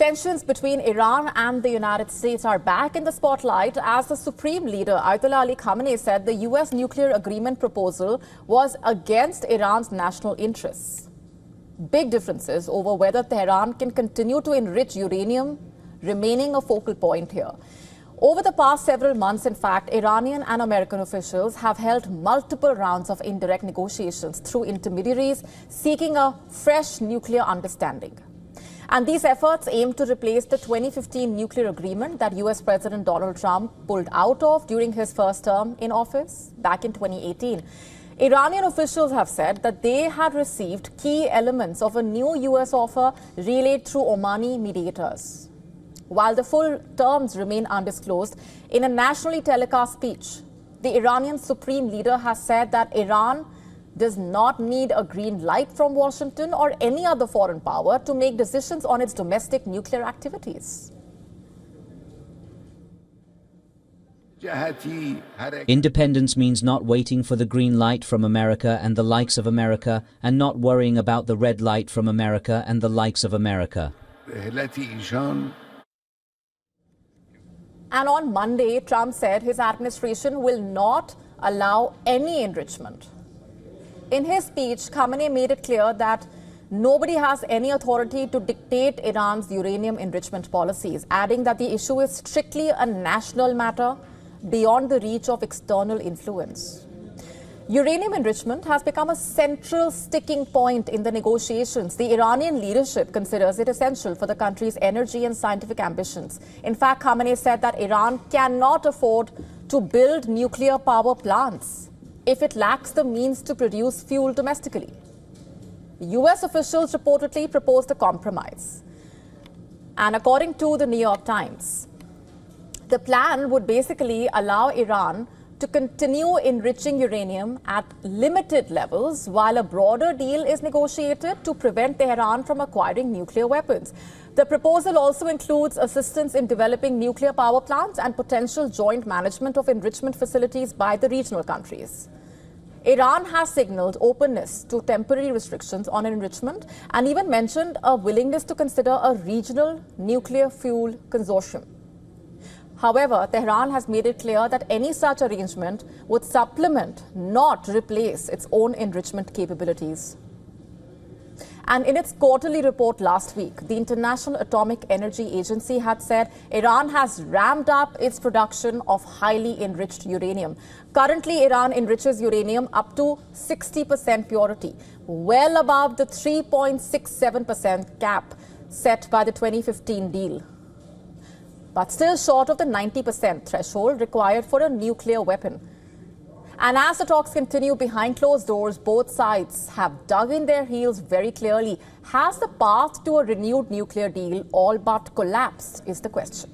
Tensions between Iran and the United States are back in the spotlight as the Supreme Leader Ayatollah Ali Khamenei said the U.S. nuclear agreement proposal was against Iran's national interests. Big differences over whether Tehran can continue to enrich uranium remaining a focal point here. Over the past several months, in fact, Iranian and American officials have held multiple rounds of indirect negotiations through intermediaries seeking a fresh nuclear understanding. And these efforts aim to replace the 2015 nuclear agreement that US President Donald Trump pulled out of during his first term in office back in 2018. Iranian officials have said that they had received key elements of a new US offer relayed through Omani mediators. While the full terms remain undisclosed, in a nationally telecast speech, the Iranian Supreme Leader has said that Iran does not need a green light from Washington or any other foreign power to make decisions on its domestic nuclear activities. Independence means not waiting for the green light from America and the likes of America, and not worrying about the red light from America and the likes of America. And on Monday, Trump said his administration will not allow any enrichment. In his speech, Khamenei made it clear that nobody has any authority to dictate Iran's uranium enrichment policies, adding that the issue is strictly a national matter beyond the reach of external influence. Uranium enrichment has become a central sticking point in the negotiations. The Iranian leadership considers it essential for the country's energy and scientific ambitions. In fact, Khamenei said that Iran cannot afford to build nuclear power plants if it lacks the means to produce fuel domestically. US officials reportedly proposed a compromise. And according to the New York Times, the plan would basically allow Iran to continue enriching uranium at limited levels while a broader deal is negotiated to prevent Tehran from acquiring nuclear weapons. The proposal also includes assistance in developing nuclear power plants and potential joint management of enrichment facilities by the regional countries. Iran has signaled openness to temporary restrictions on enrichment and even mentioned a willingness to consider a regional nuclear fuel consortium. However, Tehran has made it clear that any such arrangement would supplement, not replace, its own enrichment capabilities. And in its quarterly report last week, the International Atomic Energy Agency had said Iran has ramped up its production of highly enriched uranium. Currently, Iran enriches uranium up to 60% purity, well above the 3.67% cap set by the 2015 deal, but still short of the 90% threshold required for a nuclear weapon. And as the talks continue behind closed doors, both sides have dug in their heels very clearly. Has the path to a renewed nuclear deal all but collapsed, is the question.